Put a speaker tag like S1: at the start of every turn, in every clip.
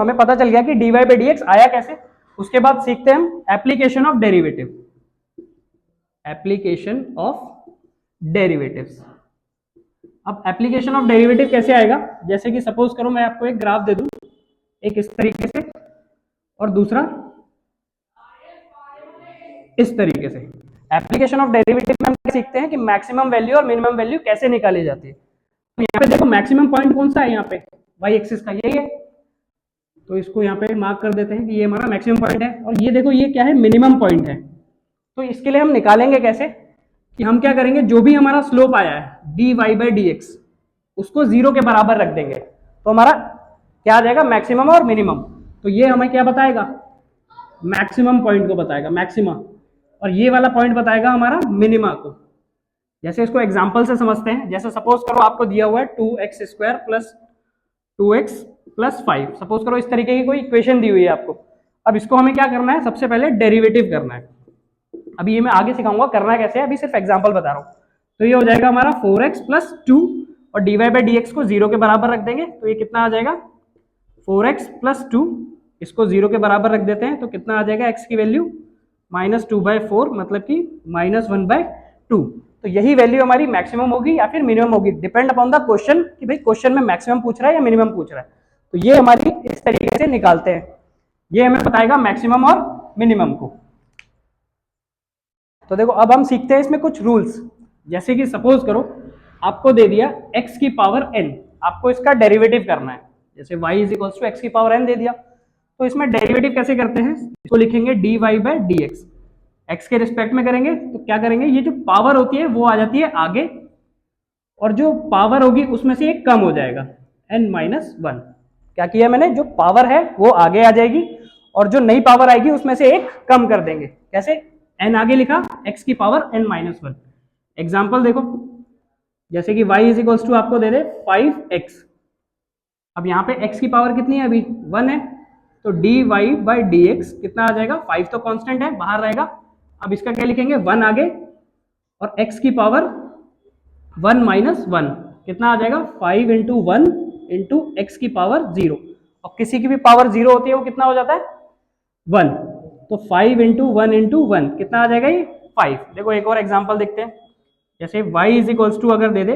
S1: हमें पता चल गया कि dy बाई डी एक्स आया कैसे। उसके बाद सीखते हैं हम application of derivative, application of derivatives. अब एप्लीकेशन ऑफ डेरिवेटिव कैसे आएगा, जैसे कि सपोज करो मैं आपको एक ग्राफ दे दूं, एक इस तरीके से और दूसरा इस तरीके से। एप्लीकेशन ऑफ डेरिवेटिव में हम सीखते हैं कि मैक्सिमम वैल्यू और मिनिमम वैल्यू कैसे निकाली जाती है। तो यहाँ पे देखो मैक्सिमम पॉइंट कौन सा है, यहाँ पे वाई एक्सिस का यही है, तो इसको यहाँ पे मार्क कर देते हैं कि ये हमारा मैक्सिमम पॉइंट है। और ये देखो ये क्या है, मिनिमम पॉइंट है। तो इसके लिए हम निकालेंगे कैसे कि हम क्या करेंगे, जो भी हमारा स्लोप आया है D Y by D X, उसको 0 के बराबर रख देंगे, तो हमारा क्या आ जाएगा, मैक्सिमम और मिनिमम। तो ये हमें क्या बताएगा, मैक्सिमम पॉइंट को बताएगा, मैक्सिमा, और ये वाला पॉइंट बताएगा हमारा मिनिमा को। जैसे इसको एग्जांपल से समझते हैं, जैसे सपोज करो आपको दिया हुआ है 2x² plus 2x plus 5, suppose करो इस तरीके की कोई इक्वेशन दी हुई है आपको। अब इसको हमें क्या करना है, सबसे पहले डेरिवेटिव करना है। अभी ये मैं आगे सिखाऊंगा करना कैसे है, अभी सिर्फ एग्जांपल बता रहा हूँ। तो ये हो जाएगा हमारा 4x प्लस 2 और dy बाई डी एक्स को 0 के बराबर रख देंगे, तो ये कितना आ जाएगा 4x प्लस 2, इसको 0 के बराबर रख देते हैं, तो कितना आ जाएगा x की वैल्यू -2/4, मतलब कि -1/2। तो यही वैल्यू हमारी मैक्सिमम होगी या फिर मिनिमम होगी, डिपेंड अपॉन द क्वेश्चन कि भाई क्वेश्चन में मैक्सिमम पूछ रहा है या मिनिमम पूछ रहा है। तो ये हमारी इस तरीके से निकालते हैं, ये हमें बताएगा मैक्सिमम और मिनिमम को। तो देखो अब हम सीखते हैं इसमें कुछ रूल्स। जैसे कि सपोज करो आपको दे दिया x की पावर n, आपको इसका डेरिवेटिव करना है। जैसे y is equals to x की पावर n दे दिया, तो इसमें डेरिवेटिव कैसे करते हैं, इसको लिखेंगे dy by D x, x के रिस्पेक्ट में करेंगे। तो क्या करेंगे, ये जो पावर होती है वो आ जाती है आगे, और जो पावर होगी उसमें से एक कम हो जाएगा n-1। क्या किया मैंने, जो पावर है वो आगे आ जाएगी और जो नई पावर आएगी उसमें से एक कम कर देंगे। कैसे, n आगे लिखा, x की पावर n-1। एग्जाम्पल देखो, जैसे कि y इज इक्वल्स टू आपको दे दे 5x। अब यहाँ पे x की पावर कितनी है, अभी 1 है, तो dy बाई डी एक्स कितना आ जाएगा, 5 तो कांस्टेंट है बाहर रहेगा। अब इसका क्या लिखेंगे, 1 आगे, और x की पावर 1-1 कितना आ जाएगा, 5 इंटू 1 इंटू एक्स की पावर 0। और किसी की भी पावर 0 होती है वो कितना हो जाता है, 1। तो 5 इंटू 1 इंटू 1 कितना आ जाएगा, ये 5। देखो एक और एग्जाम्पल देखते हैं, जैसे y इज इक्वल्स टू अगर दे दे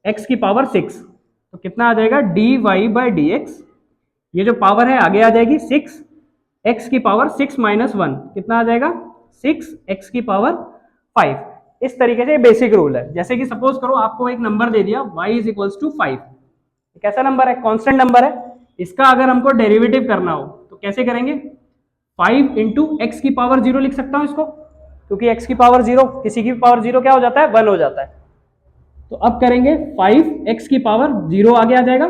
S1: x की पावर 6, तो कितना आ जाएगा dy बाई डी एक्स, ये जो पावर है आगे आ जाएगी 6, x की पावर 6-1 कितना आ जाएगा 6, x की पावर 5। इस तरीके से बेसिक रूल है। जैसे कि सपोज करो आपको एक नंबर दे दिया y इज इक्वल्स टू 5, कैसा नंबर है, कांस्टेंट नंबर है, इसका अगर हमको डेरिवेटिव करना हो तो कैसे करेंगे, 5 इंटू एक्स की पावर 0 लिख सकता हूं इसको, क्योंकि x की पावर 0, किसी की पावर 0 क्या हो जाता है, 1 हो जाता है। तो अब करेंगे 5x की पावर 0 आगे आ जाएगा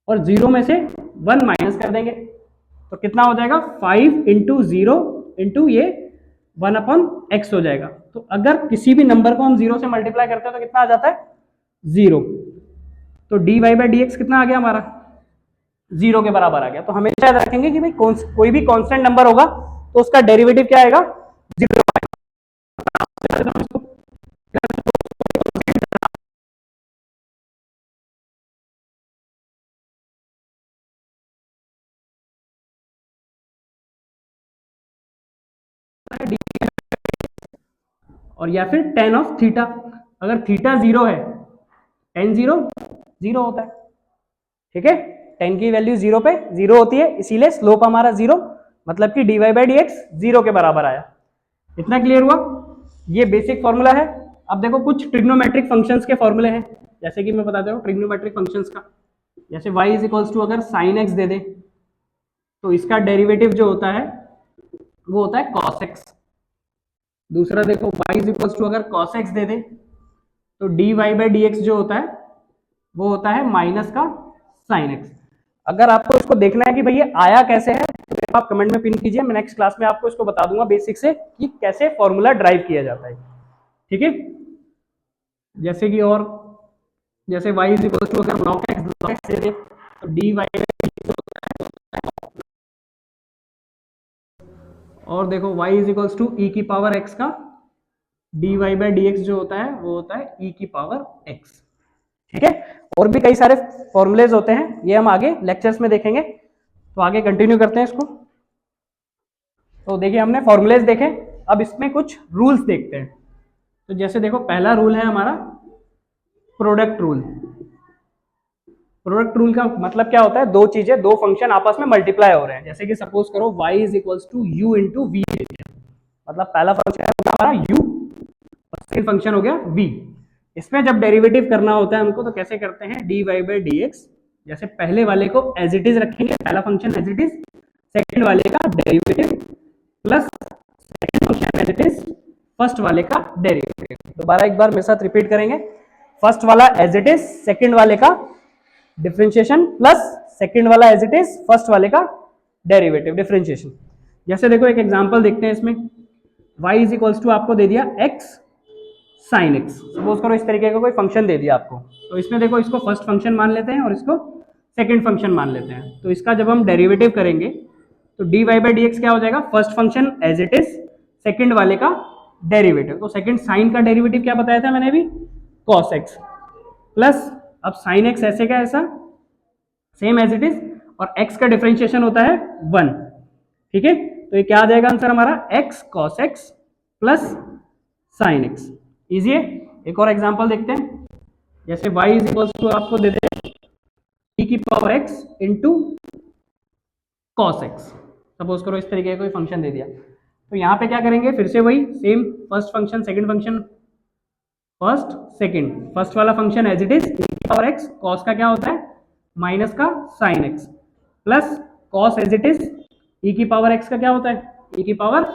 S1: और 0 में से 1 माइनस कर देंगे, तो कितना हो जाएगा 5 इंटू 0 इंटू ये 1/x हो जाएगा। तो अगर किसी भी नंबर को हम 0 से मल्टीप्लाई करते हैं तो कितना आ जाता है, 0। तो dy बाई डी एक्स कितना आ गया हमारा, 0 के बराबर आ गया। तो हमेशा याद रखेंगे कि भाई कोई भी कांस्टेंट नंबर होगा तो उसका डेरिवेटिव क्या आएगा, 0। और या फिर tan ऑफ थीटा, अगर थीटा 0 है, tan 0 0 होता है, ठीक है, tan की वैल्यू 0 पे 0 होती है, इसीलिए स्लोप हमारा 0, मतलब कि dy बाई डी एक्स 0 के बराबर आया। इतना क्लियर हुआ, ये बेसिक फॉर्मूला है। अब देखो कुछ ट्रिग्नोमेट्रिक फंक्शंस के फॉर्मूले हैं, जैसे कि मैं बताता हूँ ट्रिग्नोमेट्रिक फंक्शंस का। जैसे y इज इक्वल्स टू अगर sin x दे दे, तो इसका डेरिवेटिव जो होता है वो होता है cos x। दूसरा देखो y इज इक्वल्स टू अगर cos x दे दे, तो dy बाई डी एक्स जो होता है वो होता है माइनस का sin x। अगर आपको इसको देखना है कि भैया आया कैसे है, तो आप कमेंट में पिन कीजिए, मैं नेक्स्ट क्लास में आपको इसको बता दूंगा बेसिक से कि कैसे फॉर्मूला ड्राइव किया जाता है, ठीक है। जैसे कि और जैसे y इज इक्वल टू अगर log x दे दे, तो dy और देखो y is equals to e की पावर x का dy बाई डी एक्स जो होता है वो होता है e की पावर x, ठीक है। और भी कई सारे फॉर्मूलेज होते हैं, ये हम आगे लेक्चर्स में देखेंगे। तो आगे कंटिन्यू करते हैं इसको। तो देखिए हमने फॉर्मूलेज देखे, अब इसमें कुछ रूल्स देखते हैं। तो जैसे देखो पहला रूल है हमारा प्रोडक्ट रूल। प्रोडक्ट रूल का मतलब क्या होता है, दो चीजें, दो फंक्शन आपस में मल्टीप्लाई हो रहे हैं। जैसे कि सपोज करो y is equals to u into V, मतलब पहला फंक्शन है हमारा u और सेकंड फंक्शन हो गया v। इसमें जब डेरिवेटिव करना होता है हमको तो कैसे करते हैं, dy बाई डी एक्स। जैसे पहले वाले को एज इट इज रखेंगे, पहला function as it is, second वाले का derivative plus second function as it is first वाले का डेरिवेटिव। दोबारा एक बार मेरे साथ रिपीट करेंगे, फर्स्ट वाला एज इट इज, सेकेंड वाले का डिफरेंशिएशन प्लस सेकंड वाला एज इट इज, फर्स्ट वाले का डेरिवेटिव डिफरेंशिएशन। जैसे देखो एक एग्जांपल देखते हैं इसमें, y इज इक्वल्स टू आपको दे दिया x sin x। सपोज करो इस तरीके का कोई फंक्शन दे दिया आपको, तो इसमें देखो इसको फर्स्ट फंक्शन मान लेते हैं और इसको सेकंड फंक्शन मान लेते हैं। तो इसका जब हम डेरिवेटिव करेंगे तो dy बाई डी एक्स क्या हो जाएगा, first function as it is, second वाले का डेरिवेटिव। तो सेकंड साइन का डेरिवेटिव क्या बताया था मैंने अभी, cos x, प्लस अब साइन एक्स ऐसे का ऐसा सेम एज इट इज, और x का डिफरेंशिएशन होता है 1। ठीक है, तो ये क्या आ जाएगा आंसर हमारा, x cos x plus sign x। Easy है। एक और एग्जांपल देखते हैं, जैसे y इज इक्वल्स टू आपको देते हैं e की power x into cos x. Suppose करो इस तरीके का कोई फंक्शन दे दिया, तो यहाँ पे क्या करेंगे, फिर से वही same, first function second function, first second, first वाला function as it is power X, cos का क्या होता है माइनस का sine X, plus cos as it is E की पावर एक्स का क्या होता है ई की पावर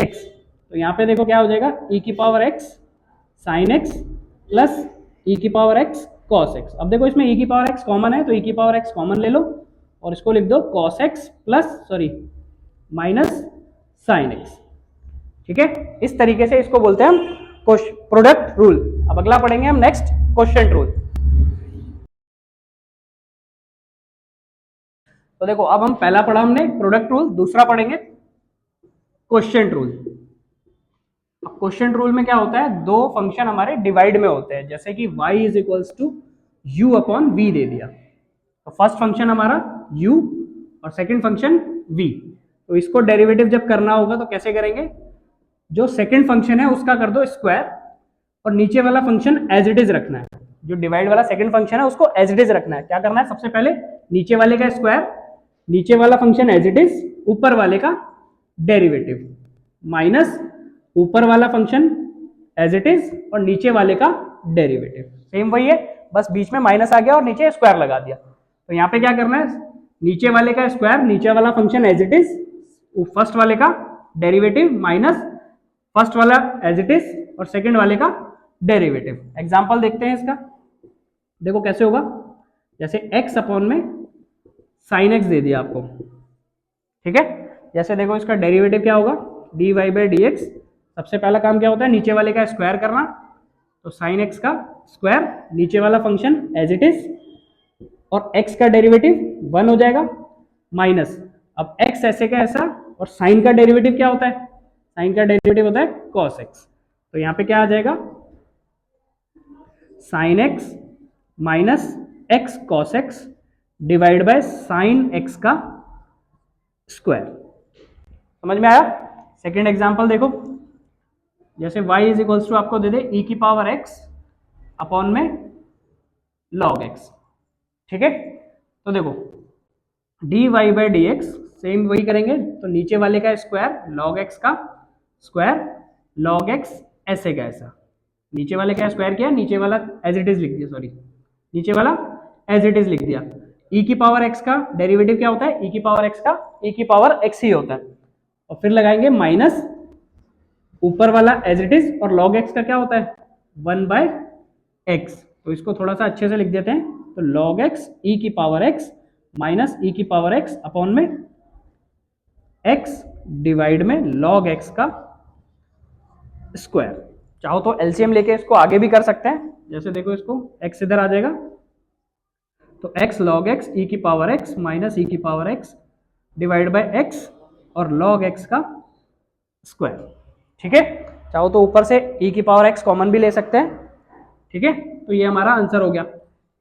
S1: एक्स। तो यहाँ पे देखो क्या हो जाएगा, ई की power X sine X plus E की पावर एक्स कॉस एक्स। अब देखो इसमें ई की पावर एक्स कॉमन है, तो ई की पावर एक्स कॉमन ले लो और इसको लिख दो cos x plus minus sine x. ठीक है, इस तरीके से इसको बोलते हैं हम प्रोडक्ट रूल। अब अगला पढ़ेंगे हम नेक्स्ट क्वोशिएंट रूल। तो देखो अब हम पहला पढ़ा हमने प्रोडक्ट रूल, दूसरा पढ़ेंगे क्वोशिएंट रूल। अब क्वोशिएंट रूल में क्या होता है, दो फंक्शन हमारे डिवाइड में होते हैं। जैसे कि y is equals to u upon v दे दिया, तो फर्स्ट फंक्शन हमारा u और सेकंड फंक्शन v। तो इसको डेरिवेटिव जब करना होगा तो कैसे करेंगे, जो सेकंड फंक्शन है उसका कर दो स्क्वायर और नीचे वाला फंक्शन एज इट इज रखना है। जो डिवाइड वाला सेकंड फंक्शन है उसको एज इट इज रखना है। क्या करना है, सबसे पहले नीचे वाले का स्क्वायर, नीचे वाला फंक्शन एज इट इज, ऊपर वाले का डेरिवेटिव, माइनस ऊपर वाला फंक्शन एज इट इज और नीचे वाले का डेरिवेटिव। सेम वही है, बस बीच में माइनस आ गया और नीचे स्क्वायर लगा दिया। तो यहाँ पे क्या करना है, नीचे वाले का स्क्वायर, नीचे वाला function as it is, first वाले का डेरिवेटिव माइनस फर्स्ट वाला एज इट इज और सेकंड वाले का डेरिवेटिव। एग्जांपल देखते हैं इसका, देखो कैसे होगा। जैसे x अपॉन में साइन x दे दिया आपको, ठीक है। जैसे देखो इसका डेरिवेटिव क्या होगा, dy बाई डी एक्स। सबसे पहला काम क्या होता है, नीचे वाले का स्क्वायर करना, तो साइन x का स्क्वायर, नीचे वाला फंक्शन एज इट इज और x का डेरिवेटिव 1 हो जाएगा, माइनस अब x ऐसे का ऐसा, और साइन का डेरिवेटिव क्या होता है, साइन का डेरिवेटिव होता है cos x। तो यहाँ पे क्या आ जाएगा, sine x minus x cos x divide by sine x का स्क्वायर। समझ में आया। सेकेंड एग्जाम्पल देखो, जैसे y इज इक्वल्स टू आपको दे दे e की पावर x अपॉन में log x। ठीक है, तो देखो dy by D x same वही करेंगे, तो नीचे वाले का स्क्वायर log x का स्क्वायर log x ऐसे का ऐसा, नीचे वाले का स्क्वायर किया, नीचे वाला एज इट इज लिख दिया, सॉरी नीचे वाला एज इट इज लिख दिया। e की पावर x का डेरिवेटिव क्या होता है, e की पावर x का e की पावर x ही होता है, और फिर लगाएंगे माइनस ऊपर वाला एज इट इज, और log x का क्या होता है 1 बाय x। तो इसको थोड़ा सा अच्छे से लिख देते हैं, तो log x e की पावर x माइनस e की पावर x अपॉन में x डिवाइड में log x का स्क्वायर। चाहो तो एलसीएम लेके इसको आगे भी कर सकते हैं। जैसे देखो इसको x इधर आ जाएगा, तो x log x e की पावर x माइनस e की power x divide bye x और log x का स्क्वायर। ठीक है, चाहो तो ऊपर से e की पावर x कॉमन भी ले सकते हैं। ठीक है, तो ये हमारा आंसर हो गया।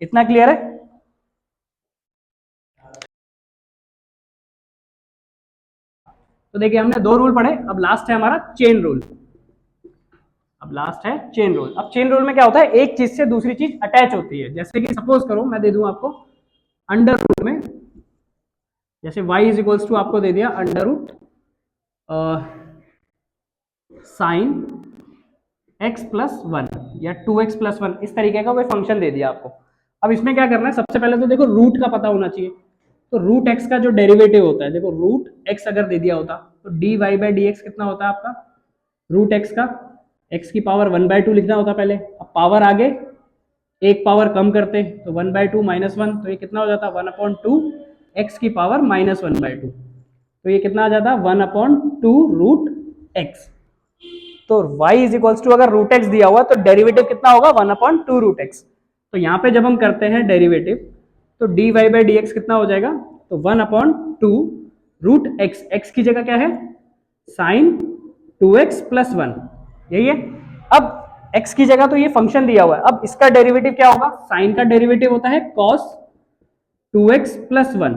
S1: इतना क्लियर है? तो देखिए हमने दो रूल पढ़े, अब लास्ट है हमारा चेन रूल। अब लास्ट है चेन रूल। अब चेन रूल में क्या होता है, एक चीज से दूसरी चीज अटैच होती है। जैसे कि सपोज करो मैं दे दूं आपको अंडर रूट में, जैसे y इज इक्वल्स टू आपको दे दिया under root sine x plus one या 2x प्लस वन, इस तरीके का कोई फंक्शन दे दिया आपको। अब इसमें क्या करना है, सबसे पहले तो देखो रूट का पता होना चाहिए। तो रूट एक्स का जो डेरिवेटिव होता है, देखो रूट एक्स अगर दे दिया होता तो D Y by D X कितना होता है आपका, रूट एक्स का एक्स की पावर 1/2 लिखना होता पहले। अब पावर आगे एक पावर कम करते तो 1/2 माइनस वन, तो ये कितना हो जाता 1/2 एक्स की पावर -1/2, तो ये कितना आ जाता 1/2 रूट एक्स। तो y इज इक्वल्स टू अगर रूट एक्स दिया हुआ तो डेरिवेटिव कितना होगा 1/2 रूट एक्स। तो यहाँ पे जब हम करते हैं डेरिवेटिव तो D Y by D X कितना हो जाएगा, तो 1/2 रूट एक्स, एक्स की जगह क्या है साइन 2x प्लस वन, यही है। अब x की जगह तो ये फंक्शन दिया हुआ है, अब इसका डेरिवेटिव क्या होगा, साइन का डेरिवेटिव होता है cos 2x प्लस वन।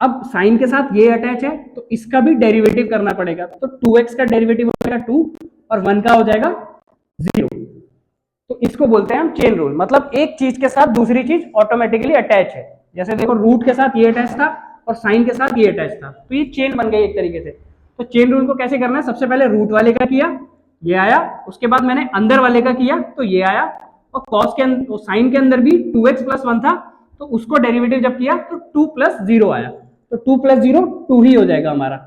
S1: अब साइन के साथ ये अटैच है तो इसका भी डेरिवेटिव करना पड़ेगा, तो 2x का डेरिवेटिव हो जाएगा 2 और 1 का हो जाएगा 0। तो इसको बोलते हैं हम चेन रूल, मतलब एक चीज के साथ दूसरी चीज ऑटोमेटिकली अटैच है। जैसे देखो रूट के साथ ये अटैच था और साइन के साथ ये अटैच था, तो ये चेन बन गई एक तरीके से। तो चेन रूल को कैसे करना है, सबसे पहले रूट वाले का किया ये आया, उसके बाद मैंने अंदर वाले का किया तो ये आया, और कॉस के अंदर साइन के अंदर भी 2x प्लस वन था तो उसको डेरिवेटिव जब किया तो 2 प्लस 0 आया, तो 2 प्लस 0 2 ही हो जाएगा हमारा।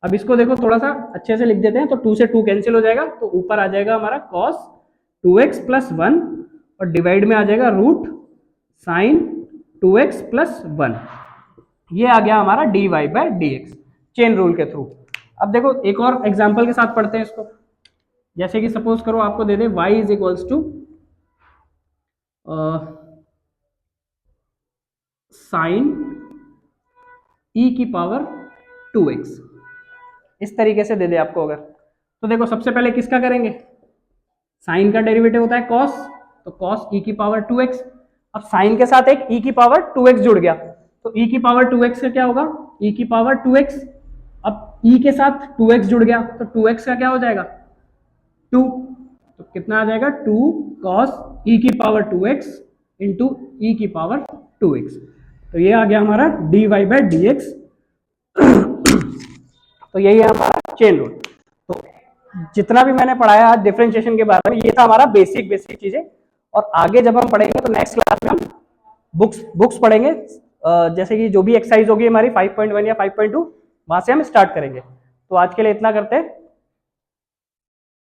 S1: अब इसको देखो थोड़ा सा अच्छे से लिख देते हैं, तो 2 से 2 कैंसिल हो जाएगा, तो ऊपर आ जाएगा हमारा cos 2x प्लस वन और डिवाइड में आ जाएगा root sine 2x plus one. ये आ गया हमारा dy by dx chain rule के थ्रू। अब देखो एक और एग्जांपल के साथ पढ़ते हैं इसको। जैसे कि सपोज करो आपको दे दे y is equals to sine e की पावर 2x, इस तरीके से दे दे आपको अगर, तो देखो सबसे पहले किसका करेंगे, साइन का डेरिवेटिव होता है cos, तो cos e की पावर 2x। अब साइन के साथ एक e की पावर 2x जुड़ गया, तो e की पावर 2x का क्या होगा, e की पावर 2x। अब e के साथ 2x जुड़ गया तो 2x का क्या हो जाएगा 2, तो कितना आ जाएगा 2 cos e की पावर 2x इंटू e की पावर 2x। तो ये आ गया हमारा dy बाय dx। तो यही है हमारा चेन रूल। तो जितना भी मैंने पढ़ाया आज डिफरेंशिएशन के बारे में, ये था हमारा बेसिक चीजें, और आगे जब हम पढ़ेंगे तो नेक्स्ट क्लास में हम बुक्स पढ़ेंगे, जैसे कि जो भी एक्सरसाइज होगी हमारी 5.1 या 5.2 वहां से हम स्टार्ट करेंगे। तो आज के लिए इतना करते हैं।